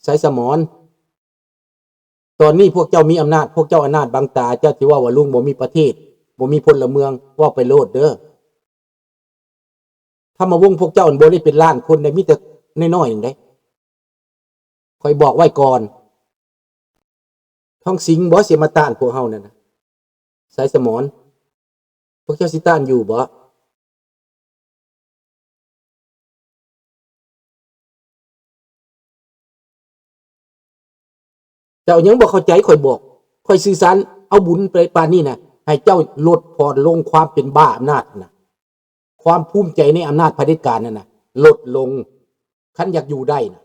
สายสมรตอนนี้พวกเจ้ามีอำนาจพวกเจ้าอำนาจบังตาเจ้าที่ว่าลุงบ่มีประเทศบ่มีพลเมืองว่าไปโลดเด้อถ้ามาวงพวกเจ้าบ่ได้เป็นล้านคนได้มีแต่น้อยๆนึงได้คอยบอกไว้ก่อนท้องสิงบ่สิมาต้านพวกเฮานั่นน่ะสายสมรพวกเจ้าสิต้านอยู่บ่เจ้ายังบ่เข้าใจข่อยบอกข่อยสื่อสารเอาบุญไปปานนี้น่ะให้เจ้าลดพอลงความเป็นบ้าอำนาจน่ะความภูมิใจในอำนาจเผด็จการนั่นน่ะลดลงคันอยากอยู่ได้น่ะ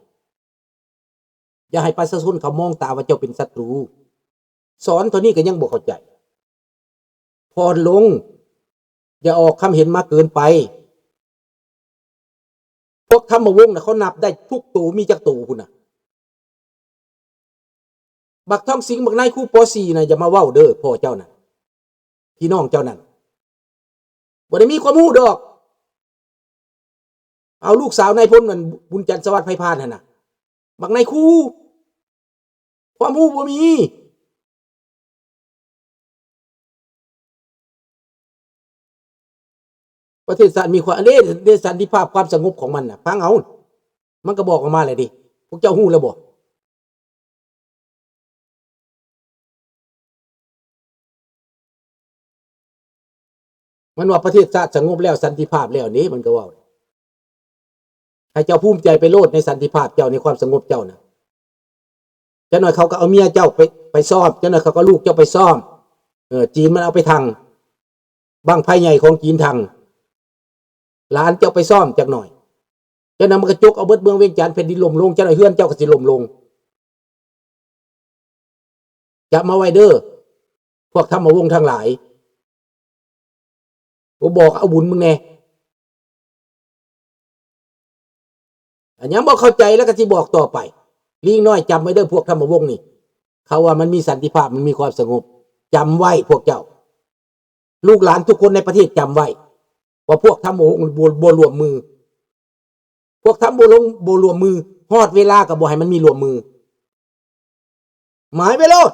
อย่าให้ประชาชนเขามองตาว่าเจ้าเป็นศัตรูสอนตัวนี้ก็ยังบ่เข้าใจพอลงอย่าออกคำเห็นมาเกินไปพวกธรรมวงศ์น่ะเขานับได้ทุกตัวมีจักตัวพุ่นน่ะบักท่องสิงบักนายคู่ป .4 น่ะอย่ามาเว้าเด้อพ่อเจ้าน่ะพี่น้องเจ้านั่นบ่ได้มีความรู้ดอกเอาลูกสาวนายพลนั่นบุญจันทร์สวัสดิ์ไพพานหั่นน่ะบักนายคู่ความรู้บ่มีประเทศชาติมีความเดสันติภาพความสงบของมันน่ะฟังเอามันก็บอกออกมาเลยดิพวกเจ้าฮู้แล้วบ่มันว่าประเทศชาติสงบแล้วสันติภาพแล้วนี่มันก็ว่าให้เจ้าภูมิใจไปโลดในสันติภาพเจ้าในความสงบเจ้าน่ะจังหน่อยเขาก็เอาเมียเจ้าไปซ่อมจังหน่อยเขาก็ลูกเจ้าไปซ่อมจีนมันเอาไปทังบั้งไฟใหญ่ของจีนทังหลานเจ้าไปซ่อมจักหน่อยจังนั้นมันก็จกเอาเบิดเมืองเวียงจันทน์แผ่นดินล่มลงจังหน่อยเฮือนเจ้าก็สิล่มลงจับมาไว้เด้อพวกธรรมวงศ์ทั้งหลายผมบอกเอาบุญมึงแน่อันยังบ่เข้าใจแล้วก็สิบอกต่อไปลิงน้อยจำไว้เด้อพวกธรรมวงศ์นี่เขาว่ามันมีสันติภาพมันมีความสงบจำไว้พวกเจ้าลูกหลานทุกคนในประเทศจำไว้ว่าพวกธรรมวงศ์บ่รวมมือพวกธรรมวงศ์บ่รวมมือฮอดเวลาก็บ่ให้มันมีรวมมือหมายไว้โลด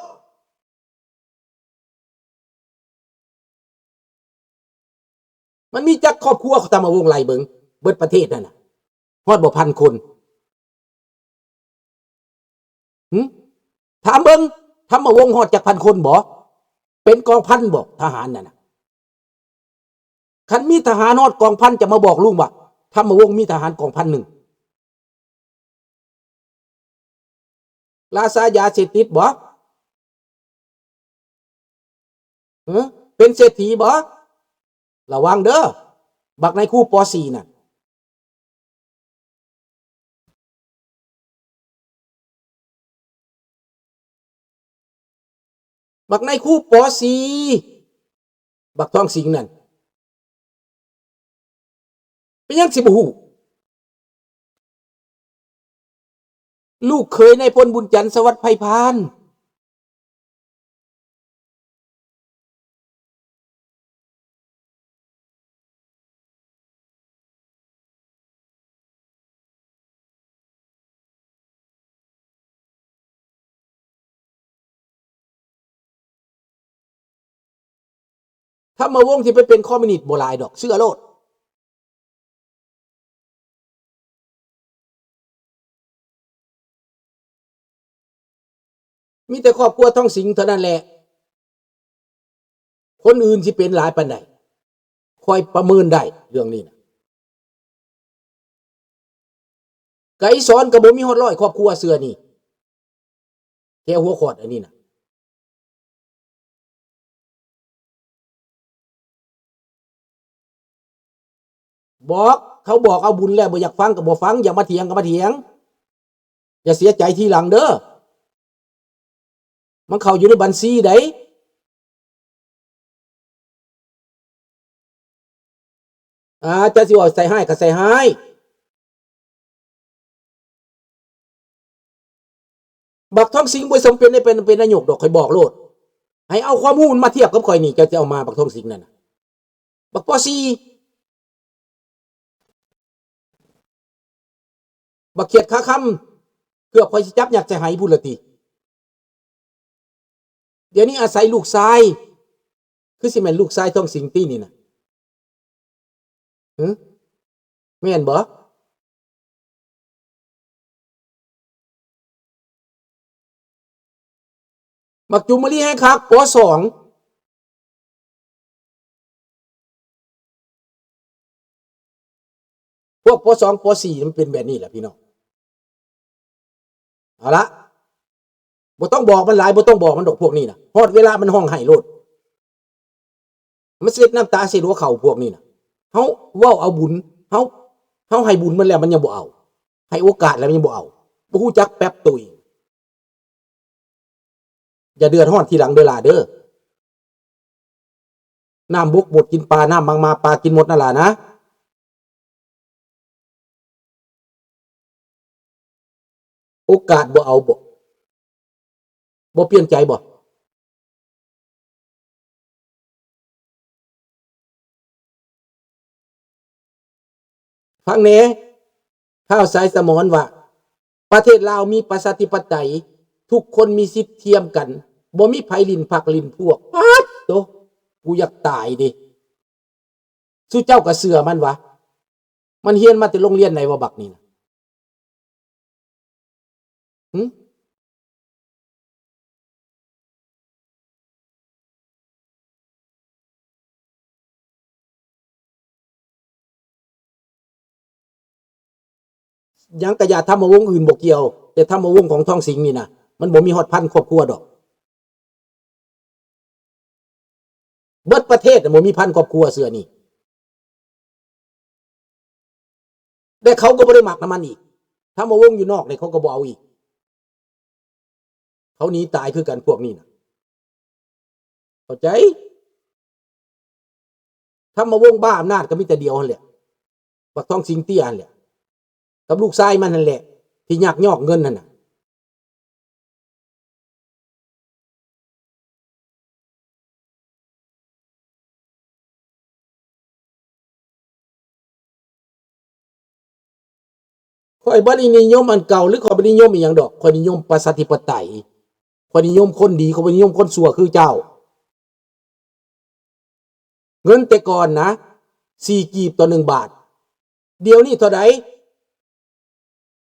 มันมีจักครอบครัวของธรรมวงศ์ไหลเบิงเบิดประเทศนั่นน่ะฮอดบ่พันคนถามเบิงธรรมวงศ์ฮอดจากพันคนบ่เป็นกองพันบ่ทหารนั่นน่ะคันมีทหารฮอดกองพันจะมาบอกลุงว่าธรรมวงศ์มีทหารกองพันหนึ่งราชายาเสพติดบ่เป็นเศรษฐีบ่ระวังเด้อบักในคู่ป .4 น่ะบักในคู่ป .4 บักทองสิงนั่นเป็นยังสิบ่ฮู้ลูกเคยในพลบุญจันทร์สวัสดิ์ไพพานธรรมวงศ์ที่ไปเป็นคอมมิวนิสต์บ่หลายดอกเชื่อโลดมีแต่ครอบครัวทองสิงเท่านั้นแหละคนอื่นสิเป็นหลายปานใดคอยประเมินได้เรื่องนี้นะไก่สอนก็บ่มีฮอด100ครอบครัวเสือนี่แค่หัวขอดอันนี้นะบอกเขาบอกเอาบุญแล้วบ่อยากฟังก็บ่ฟังอยากมาเถียงก็มาเถียงอย่าเสียใจทีหลังเด้อมันเข้าอยู่ในบัญชีไดจะสิว่าใส่ให้ก็ใส่ให้บักทองสิงบ่สมเป็นได้เป็นนายกดอกข่อยบอกโลดให้เอาความรู้มาเทียบกับข่อยนี่จะเอามาบักทองสิงนั่นน่ะบักป .4 บักเขียดขาค เกือบคอยสิจับอยากจะหายพุ่นละติเดี๋ยวนี้อาศัยลูกชายคือสิแม่นลูกชายท้องสิงตี้นี่น่ะหึแม่นบ่มักจุมมะลิให้คักป.2พวกป.2ป.4มันเป็นแบบนี้แหละพี่น้องเอาละบ่ต้องบอกมันหลายบ่ต้องบอกมันดอกพวกนี้น่ะฮอดเวลามันห้องไห้โลดมันเสร็จน้ำตาเสียหัวเข่าพวกนี้น่ะเฮาเว้าเอาบุญเฮาให้บุญมันแล้วมันยังบ่เอาให้โอกาสแล้วมันยังบ่เอาบ่ฮู้จักแป๊บตุยอย่าเดือดร้อนทีหลังเด้อล่ะเด้อน้ำบกหมดกินปลาน้ำบางมาปลากินหมดนั่นล่ะนะโอกาสบ่เอาบ่เปลี่ยนใจบ่ฟังแหน่ข้าวสายสมรว่าประเทศลาวมีประชาธิปไตยทุกคนมีสิทธิ์เทียมกันบ่มีไผลิ้นพักลิ้นพวกป๊าดโตกูอยากตายดิสู้เจ้าก็เชื่อมันวะมันเรียนมาแต่โรงเรียนไหนวะบักนี่นะหึยังกะอย่าทำมาวงอื่นบ่เกี่ยวแต่ทำมาวงของท้องสิงนี่นะมันบ่มีฮอดพันครอบครัวดอกเบิดประเทศบ่มีพันครอบครัวเสือนี่แต่เขาก็บ่ได้มักน้ำมันอีกถ้ามาวงอยู่นอกเนี่ยเขาก็บ่เอาอีกเขาหนีตายคือกันพวกนี้นะเข้าใจถ้ามาวงบ้าอำนาจก็มีแต่เดียวนั่นแหละบักท้องสิงเตี้ยนั่นแหละกับลูกชายมันนั่นแหละที่ยักยอกเงินนั่นน่ะข้อยบ่ได้นิยมอันเก่าหรือข้อยบ่นิยมอีหยังดอกข้อยนิยมประชาธิปไตยข้อยนิยมคนดีข้อยบ่นิยมคนชั่วคือเจ้าเงินแต่ก่อนนะ4กีบต่อ1บาทเดี๋ยวนี้เท่าใด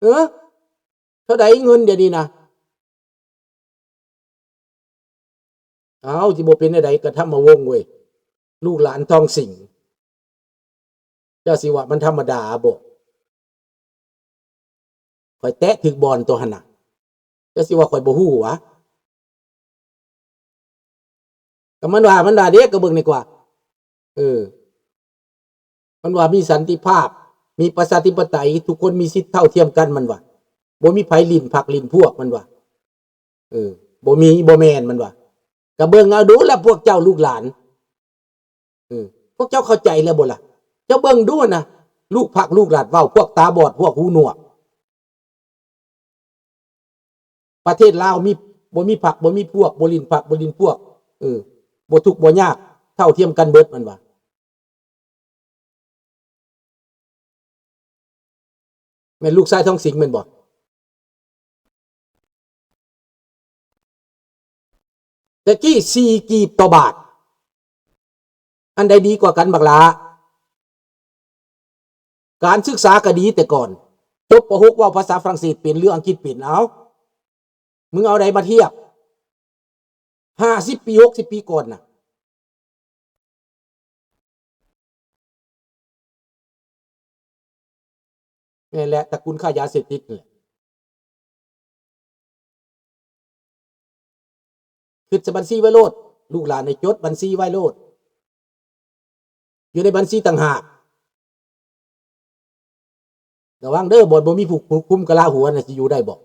เออเท่าใดเงินเดี๋ยวนี้นะอ้าวสิบ่เป็นจั่งใดก็ทำมาวงเว้ยลูกหลานท้องสิงเจ้าสิว่ามันธรรมดาบ่ข้อยแตะถึกบอนตัวหั่นน่ะเจ้าสิว่าข้อยบ่ฮู้หวะก็มันว่าเด้ก็เบิ่งดีกว่าเออมันว่ามีสันติภาพมีประชาธิปไตยทุกคนมีสิทธิ์เท่าเทียมกันมันว่าบ่มีไผลิ้นพรรคลิ้นพวกมันว่าเออบ่แม่นมันว่าก็เบิ่งเอาดูแล้วพวกเจ้าลูกหลานเออพวกเจ้าเข้าใจแล้วบ่ล่ะเจ้าเบิ่งดูนะลูกพรรคลูกหลานเว้าพวกตาบอดพวกหูหนวกประเทศลาวมีบ่มีพรรคบ่มีพวกบ่ลิ้นพรรคบ่ลิ้นพวกเออบ่ทุกข์บ่ยากเท่าเทียมกันเบิดมันว่าแม่นลูกชายท้องสิงแม่นบ่แต่กี้4กีบต่อบาทอันใดดีกว่ากันบักหลาการศึกษาก็ดีแต่ก่อนจบป .6 เว้าภาษาฝรั่งเศสเป็นหรืออังกฤษเป็นเอามึงเอาใดมาเทียบ50ปี60ปีก่อนน่ะนี่แหละตระกูลค้ายาเสพติดนี่แหละขึ้นบัญชีไว้โลดลูกหลานให้จดบัญชีไว้โลดอยู่ในบัญชีต่างหากระวังเด้อบ่มีผู้คุมกะลาหัวน่ะสิอยู่ได้บ่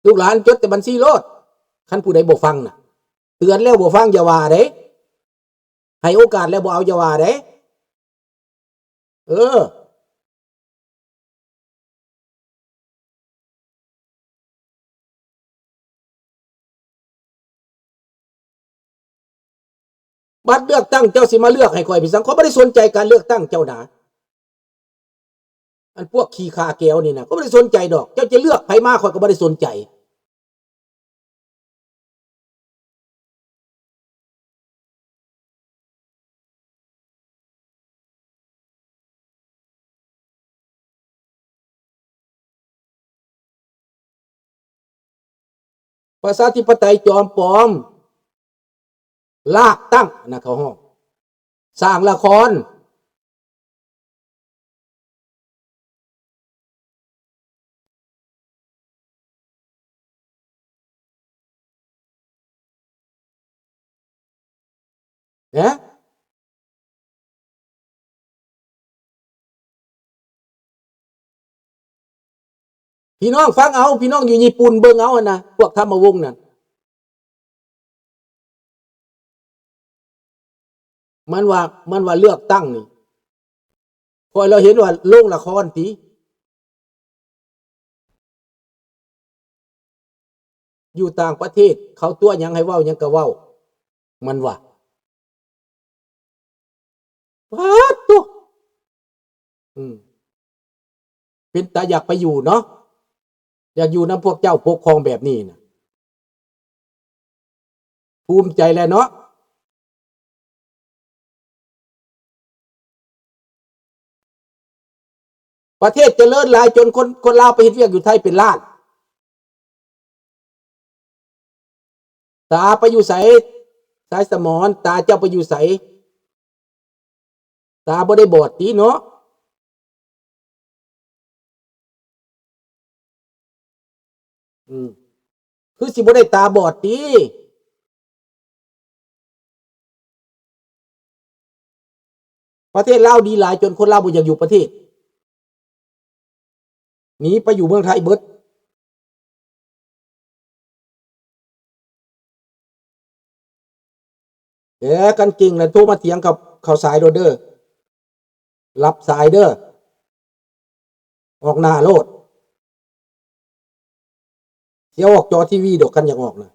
ลูกหลานจดแต่บัญชีโลดคันผู้ใดบ่ฟังน่ะเตือนแล้วบ่ฟังอย่าว่าเด้ให้โอกาสแล้วบ่เอาอย่าว่าเด้เออ บัตรเลือกตั้งเจ้าสิมาเลือกให้ข่อยพี่สังเขาไม่ได้สนใจการเลือกตั้งเจ้าหนาอันพวกขี้คาแก้วนี่นะก็ไม่ได้สนใจดอกเจ้าจะเลือกไผมาข่อยก็ไม่ได้สนใจประชาธิปไตยจอมปลอมลากตั้งนะเขาห้องสร้างละครนะพี่น้องฟังเอาพี่น้องอยู่ญี่ปุ่นเบิ่งเอานะพวกธรรมวงศ์นั่นมันว่าเลือกตั้งนี่พอเราเห็นว่าโรงละครตีอยู่ต่างประเทศเขาตัวยังให้เว้ายังก็เว้ามันว่าว้าตัวเป็นตาอยากไปอยู่เนาะอยากอยู่น้ำพวกเจ้าปกครองแบบนี้นะภูมิใจแล้วเนาะประเทศเจริญหลายจนคนลาวไปเฮ็ดเวียกอยู่ไทยเป็นล้านตาไปอยู่ไสสายสมอนตาเจ้าไปอยู่ไสตาบ่ได้บอดตีเนาะคือสิบ่ได้ตาบอดตีประเทศลาวดีหลายจนคนลาวบ่อยากอยู่ประเทศหนีไปอยู่เมืองไทยเบิดกันจริงแล้วโทรมาเถียงกับเขาสายโดเดอร์รับสายเด้อออกหน้าโลดเสียออกจอทีวีดอกกันอยากออกนะ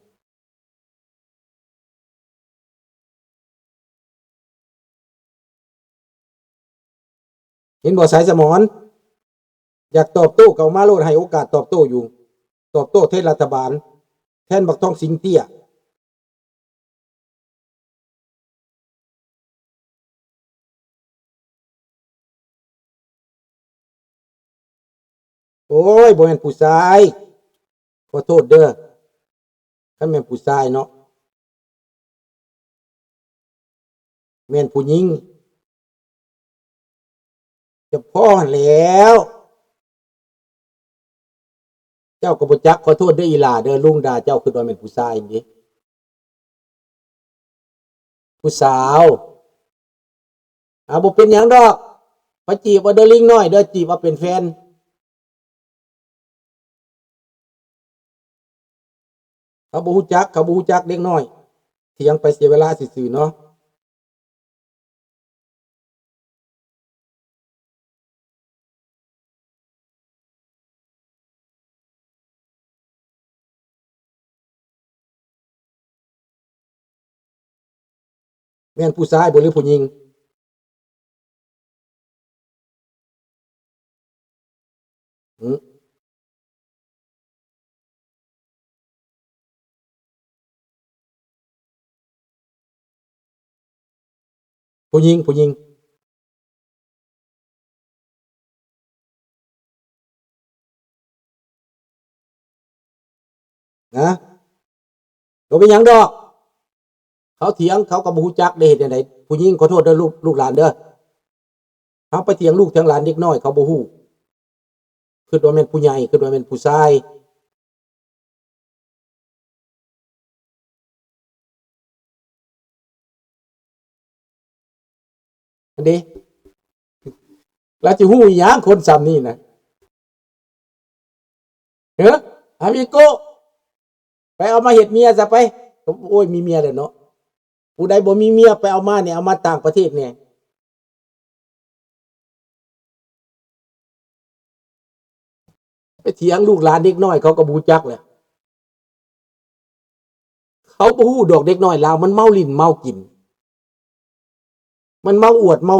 เห็นบ่สายสมอนอยากตอบโต้เก่ามาโลดให้โอกาสตอบโต้อยู่ตอบโต้เทศรัฐบาลแทนบักทองสิงเตี้ยโอ้ยบ่แม่นผู้ชายขอโทษเด้อถ้าแม่นผู้ชายเนาะแม่นผู้หญิงจะพ่อแล้วเจ้าก็บ่จักขอโทษเด้ออีหล่าเด้อลุงด่าเจ้าคือว่าแม่นผู้ชายนี่ผู้สาวบ่เป็นหยังดอกมาจีบเอาเด้อลิงน้อยเด้อจีบเอาเป็นแฟนเขาบ่ฮู้จักเด็กน้อยเถียงไปเสียเวลาซื่อๆเนาะแม่นผู้ชายบ่หรือผู้หญิงผู้หญิงนะบ่เป็นหยังดอกเขาเถียงเขาก็บ่ฮู้จักได้เฮ็ดจังไดผู้หญิงขอโทษเด้อลูกหลานเด้อเฮาไปเถียงลูกเถียงหลานเด็กน้อยเขาบ่ฮู้คิดว่าแม่นผู้ใหญ่คิดว่าแม่นผู้ชายอันนี้แล้วสิฮู้อีหยังคนซ้ำนี้น่ะเด้ออามิโกไปเอามาเฮ็ดเมียซะไปโอ้ยมีเมียแล้วเนาะผู้ใดบ่มีเมียไปเอามาเนี่ยเอามาต่างประเทศเนี่ยไปเถียงลูกหลานเด็กน้อยเขาก็บ่รู้จักแหละเขาบ่ฮู้ดอกเด็กน้อยลาวมันเมาลิ้นเมากิน มันเมาอวดเมา